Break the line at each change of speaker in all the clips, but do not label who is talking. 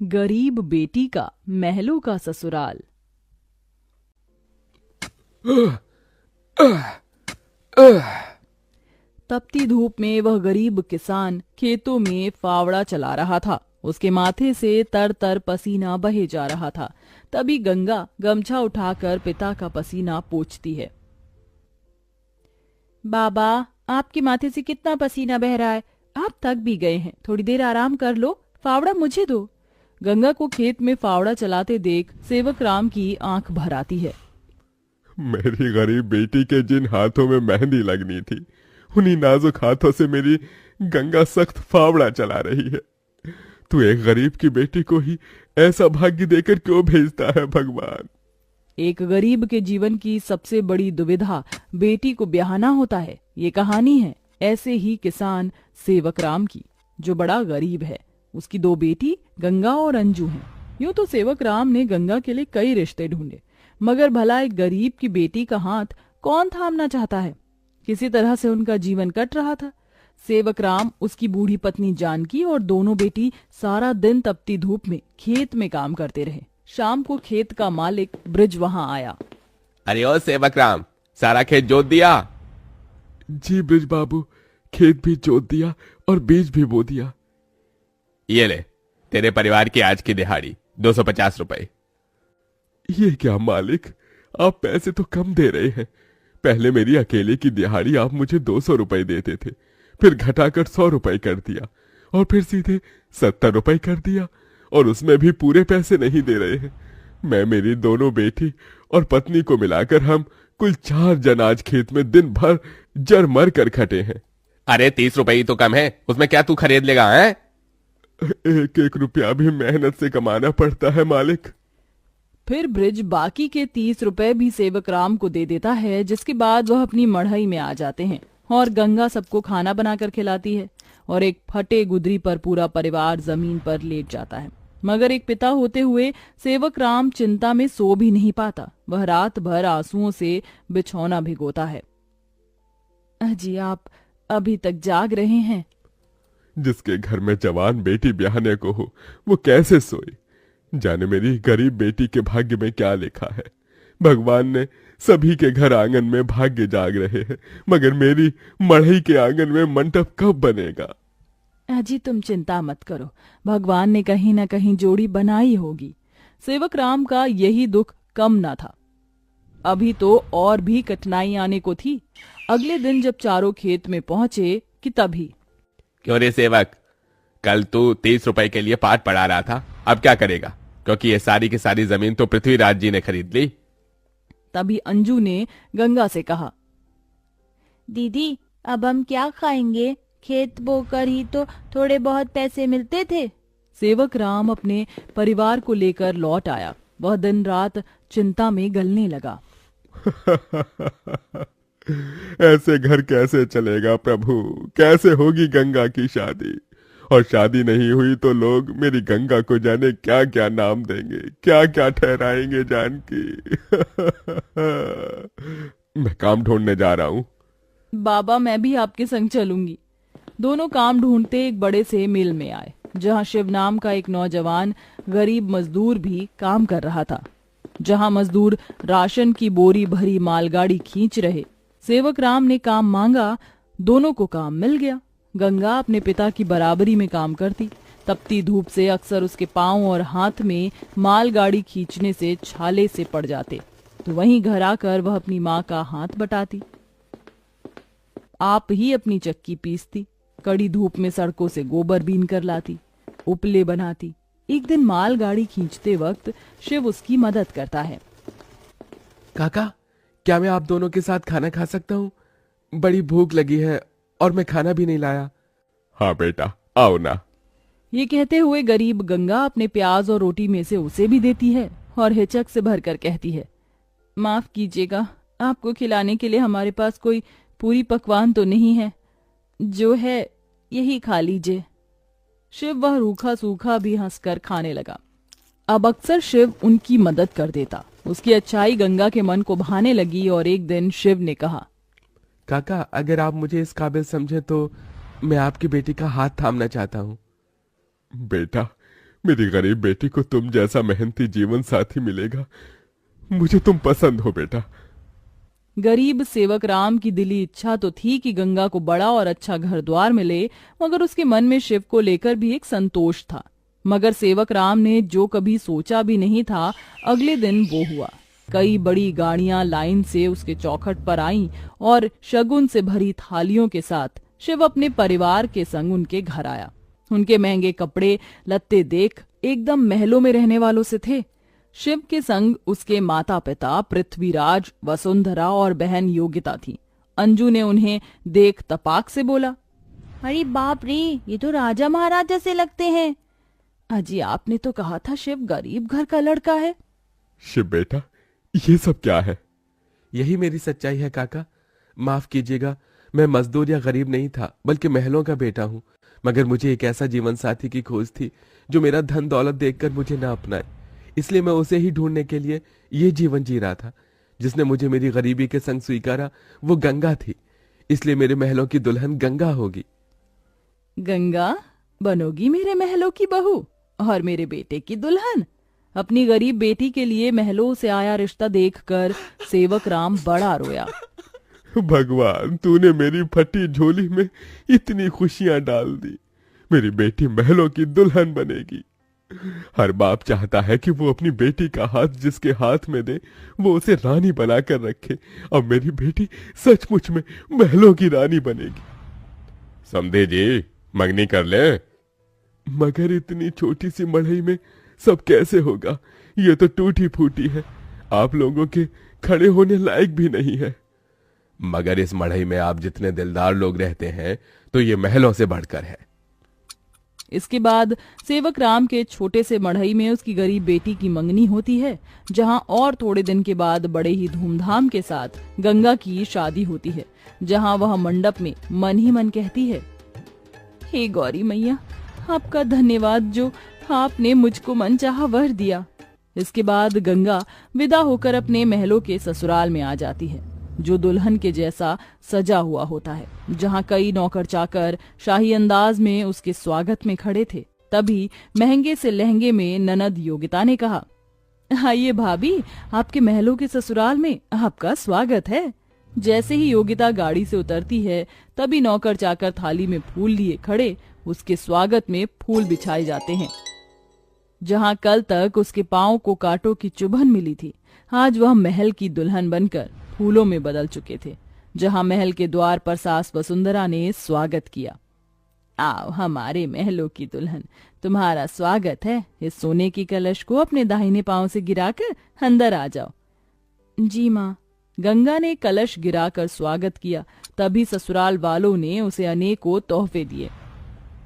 गरीब बेटी का महलों का ससुराल। तपती धूप में वह गरीब किसान खेतों में फावड़ा चला रहा था। उसके माथे से तर तर पसीना बहे जा रहा था। तभी गंगा गमछा उठाकर पिता का पसीना पोंछती है। बाबा, आपके माथे से कितना पसीना बह रहा है, आप थक भी गए हैं, थोड़ी देर आराम कर लो, फावड़ा मुझे दो। गंगा को खेत में फावड़ा चलाते देख सेवक राम की आंख भर आती है।
मेरी गरीब बेटी के जिन हाथों में मेहंदी लगनी थी, उन्हीं नाजुक हाथों से मेरी गंगा सख्त फावड़ा चला रही है। तू एक गरीब की बेटी को ही ऐसा भाग्य देकर क्यों भेजता है भगवान?
एक गरीब के जीवन की सबसे बड़ी दुविधा बेटी को ब्याहना होता है। ये कहानी है ऐसे ही किसान सेवक राम की, जो बड़ा गरीब है। उसकी दो बेटी गंगा और अंजू हैं। यूं तो सेवक राम ने गंगा के लिए कई रिश्ते ढूंढे, मगर भला एक गरीब की बेटी का हाथ कौन थामना चाहता है। किसी तरह से उनका जीवन कट रहा था। सेवक राम, उसकी बूढ़ी पत्नी जानकी और दोनों बेटी सारा दिन तपती धूप में खेत में काम करते रहे। शाम को खेत का मालिक ब्रिज वहां आया।
अरे ओ सेवक राम, सारा खेत जोत दिया?
जी ब्रिज बाबू, खेत भी जोत दिया और बीज भी बो दिया।
ये ले, तेरे परिवार की आज की दिहाड़ी 250 रुपए।
ये क्या मालिक, आप पैसे तो कम दे रहे हैं। पहले मेरी अकेले की दिहाड़ी आप मुझे 200 रुपए देते थे, फिर घटाकर 100 रुपए कर दिया और फिर सीधे 70 रुपए कर दिया, और उसमें भी पूरे पैसे नहीं दे रहे हैं। मैं, मेरी दोनों बेटी और पत्नी को मिलाकर हम कुल 4 जन आज खेत में दिन भर जर मर कर खटे हैं।
अरे 30 रुपए ही तो कम है, उसमें क्या तू खरीद लेगा? है
एक एक रुपया भी मेहनत से कमाना पड़ता है मालिक।
फिर ब्रिज बाकी के 30 रुपए भी सेवक राम को दे देता है, जिसके बाद वह अपनी मढ़ई में आ जाते हैं और गंगा सबको खाना बनाकर खिलाती है और एक फटे गुदरी पर पूरा परिवार जमीन पर लेट जाता है। मगर एक पिता होते हुए सेवक राम चिंता में सो भी नहीं पाता। वह रात भर आंसुओं से बिछौना भिगोता है। अजी, आप अभी तक जाग रहे हैं?
जिसके घर में जवान बेटी ब्याहने को हो, वो कैसे सोए? जाने मेरी गरीब बेटी के भाग्य में क्या लिखा है। भगवान ने सभी के घर आंगन में भाग्य जाग रहे हैं, मगर मेरी मढ़ई के आंगन में मंडप कब बनेगा?
अजी, तुम चिंता मत करो, भगवान ने कहीं न कहीं जोड़ी बनाई होगी। सेवक राम का यही दुख कम न था। अभी तो और भी कठिनाई आने को थी। अगले दिन जब चारों खेत में पहुंचे कि तभी।
क्यों रे सेवक, कल तू 30 रुपए के लिए पाठ पढ़ा रहा था, अब क्या करेगा? क्योंकि ये सारी की सारी जमीन तो पृथ्वीराज जी ने खरीद ली।
तभी अंजू ने गंगा से कहा,
दीदी, अब हम क्या खाएंगे? खेत बोकर ही तो थोड़े बहुत पैसे मिलते थे।
सेवक राम अपने परिवार को लेकर लौट आया। वह दिन रात चिंता में गलने लगा।
ऐसे घर कैसे चलेगा प्रभु? कैसे होगी गंगा की शादी? और शादी नहीं हुई तो लोग मेरी गंगा को जाने क्या क्या नाम देंगे, क्या क्या ठहराएंगे जानकी। मैं काम ढूंढने जा रहा हूँ।
बाबा, मैं भी आपके संग चलूंगी। दोनों काम ढूंढते एक बड़े से मिल में आए, जहां शिव नाम का एक नौजवान गरीब मजदूर भी काम कर रहा था। जहां मजदूर राशन की बोरी भरी मालगाड़ी खींच रहे। सेवक राम ने काम मांगा, दोनों को काम मिल गया। गंगा अपने पिता की बराबरी में काम करती। तपती धूप से अक्सर उसके पांव और हाथ में मालगाड़ी खींचने से छाले से पड़ जाते, तो वहीं घर आकर वह अपनी माँ का हाथ बटाती। आप ही अपनी चक्की पीसती, कड़ी धूप में सड़कों से गोबर बीन कर लाती, उपले बनाती। एक दिन मालगाड़ी खींचते वक्त शिव उसकी मदद करता है।
काका, क्या मैं आप दोनों के साथ खाना खा सकता हूँ? बड़ी भूख लगी है और मैं खाना भी नहीं लाया।
हाँ बेटा, आओ ना।
ये कहते हुए गरीब गंगा अपने प्याज और रोटी में से उसे भी देती है और हिचक से भरकर कहती है, माफ कीजिएगा, आपको खिलाने के लिए हमारे पास कोई पूरी पकवान तो नहीं है, जो है यही खा लीजिए। शिव वह रूखा सूखा भी हंसकर खाने लगा। अब अक्सर शिव उनकी मदद कर देता। उसकी अच्छाई गंगा के मन को भाने लगी और एक दिन शिव ने कहा,
काका, अगर आप मुझे इस काबिल समझे तो मैं आपकी बेटी का हाथ थामना चाहता हूँ।
बेटा, मेरी गरीब बेटी को तुम जैसा मेहनती जीवन साथी मिलेगा। मुझे तुम पसंद हो बेटा।
गरीब सेवक राम की दिली इच्छा तो थी कि गंगा को बड़ा और अच्छा घर द्वार मिले, मगर उसके मन में शिव को लेकर भी एक संतोष था। मगर सेवक राम ने जो कभी सोचा भी नहीं था, अगले दिन वो हुआ। कई बड़ी गाड़ियां लाइन से उसके चौखट पर आईं और शगुन से भरी थालियों के साथ शिव अपने परिवार के संग उनके घर आया। उनके महंगे कपड़े लत्ते देख एकदम महलों में रहने वालों से थे। शिव के संग उसके माता पिता पृथ्वीराज, वसुंधरा और बहन योगिता थी। अंजू ने उन्हें देख तपाक से बोला,
अरे बाप रे, ये तो राजा महाराजा से लगते हैं।
अजी आपने तो कहा था शिव गरीब घर का लड़का है।
शिव बेटा, ये सब क्या है?
यही मेरी सच्चाई है काका। माफ कीजिएगा, मैं मजदूर या गरीब नहीं था, बल्कि महलों का बेटा हूँ। मगर मुझे एक ऐसा जीवन साथी की खोज थी जो मेरा धन दौलत देखकर मुझे ना अपनाए। इसलिए मैं उसे ही ढूंढने के लिए ये जीवन जी रहा था। जिसने मुझे मेरी गरीबी के संग स्वीकारा वो गंगा थी। इसलिए मेरे महलों की दुल्हन गंगा होगी।
गंगा बनोगी मेरे महलों की बहू और मेरे बेटे की दुल्हन? अपनी गरीब बेटी के लिए महलों से आया रिश्ता देखकर सेवक राम बड़ा रोया।
भगवान, तूने मेरी फटी झोली में इतनी खुशियां डाल दी। मेरी बेटी महलों की दुल्हन बनेगी। हर बाप चाहता है कि वो अपनी बेटी का हाथ जिसके हाथ में दे वो उसे रानी बनाकर रखे। अब मेरी बेटी सचमुच में महलों की रानी बनेगी।
समझे जी, मंगनी कर ले।
मगर इतनी छोटी सी मड़ई में सब कैसे होगा? ये तो टूटी फूटी है, आप लोगों के खड़े होने लायक भी नहीं है।
मगर इस मढ़ई में आप जितने दिलदार लोग रहते हैं तो ये महलों से बढ़कर है।
इसके बाद सेवक राम के छोटे से मढ़ई में उसकी गरीब बेटी की मंगनी होती है, जहां और थोड़े दिन के बाद बड़े ही धूमधाम के साथ गंगा की शादी होती है, जहां वह मंडप में मन ही मन कहती है, हे गौरी मैया, आपका धन्यवाद जो आपने मुझको मनचाहा वर दिया। इसके बाद गंगा विदा होकर अपने महलों के ससुराल में आ जाती है, जो दुल्हन के जैसा सजा हुआ होता है, जहां कई नौकर चाकर शाही अंदाज में उसके स्वागत में खड़े थे। तभी महंगे से लहंगे में ननद योगिता ने कहा, आइए भाभी, आपके महलों के ससुराल में आपका स्वागत है। जैसे ही योगिता गाड़ी से उतरती है, तभी नौकर चाकर थाली में फूल लिए खड़े उसके स्वागत में फूल बिछाए जाते हैं। जहां कल तक उसके पांव को कांटों की चुभन मिली थी, आज वह महल की दुल्हन बनकर फूलों में बदल चुके थे। जहां महल के द्वार पर सास वसुंधरा ने स्वागत किया, आओ हमारे महलों की दुल्हन, तुम्हारा स्वागत है। इस सोने की कलश को अपने दाहिने पांव से गिराकर अंदर आ जाओ। जी माँ। गंगा ने कलश गिराकर स्वागत किया। तभी ससुराल वालों ने उसे अनेकों तोहफे दिए।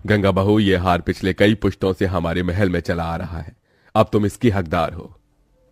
गंगा बहू, ये हार पिछले कई पुश्तों से हमारे महल में चला आ रहा है, अब तुम इसकी हकदार हो।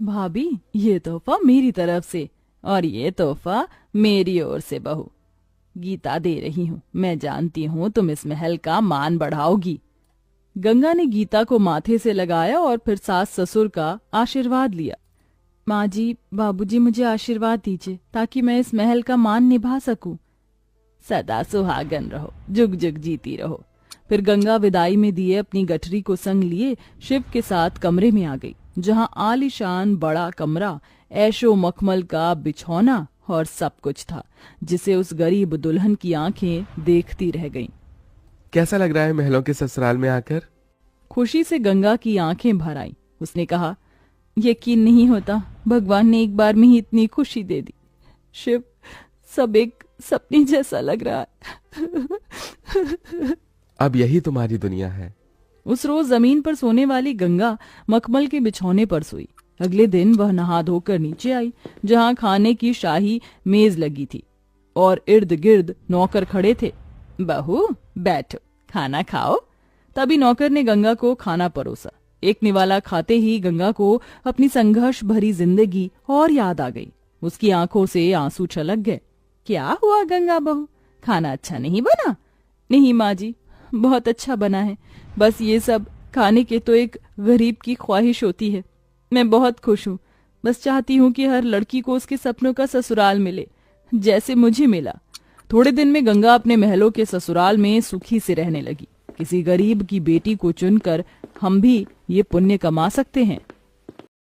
भाभी, ये तोहफा मेरी तरफ से और ये तोहफा मेरी ओर से बहू। गीता दे रही हूँ, मैं जानती हूँ तुम इस महल का मान बढ़ाओगी। गंगा ने गीता को माथे से लगाया और फिर सास ससुर का आशीर्वाद लिया। माँ जी, बाबूजी, मुझे आशीर्वाद दीजिए ताकि मैं इस महल का मान निभा सकूं। सदा सुहागन रहो, जुग जुग जीती रहो। फिर गंगा विदाई में दिए अपनी गठरी को संग लिए शिव के साथ कमरे में आ गई, जहां आलीशान बड़ा कमरा, ऐशो मखमल का बिछौना और सब कुछ था, जिसे उस गरीब दुल्हन की आंखें देखती रह गईं।
कैसा लग रहा है महलों के ससुराल में आकर?
खुशी से गंगा की आंखें भर आईं। उसने कहा, यकीन नहीं होता, भगवान ने एक बार में ही इतनी खुशी दे दी। शिव, सब एक सपने जैसा लग रहा है।
अब यही तुम्हारी दुनिया है।
उस रोज जमीन पर सोने वाली गंगा मखमल के बिछौने पर सोई। अगले दिन वह नहा धोकर नीचे आई, जहां खाने की शाही मेज लगी थी और इर्द गिर्द नौकर खड़े थे। बहू बैठो, खाना खाओ। तभी नौकर ने गंगा को खाना परोसा। एक निवाला खाते ही गंगा को अपनी संघर्ष भरी जिंदगी और याद आ गई। उसकी आंखों से आंसू छलक गए। क्या हुआ गंगा बहू, खाना अच्छा नहीं बना? नहीं माँ जी, बहुत अच्छा बना है, बस ये सब खाने के तो एक गरीब की ख्वाहिश होती है। मैं बहुत खुश हूँ, बस चाहती हूँ कि हर लड़की को उसके सपनों का ससुराल मिले, जैसे मुझे मिला। थोड़े दिन में गंगा अपने महलों के ससुराल में सुखी से रहने लगी। किसी गरीब की बेटी को चुनकर हम भी ये पुण्य कमा सकते हैं।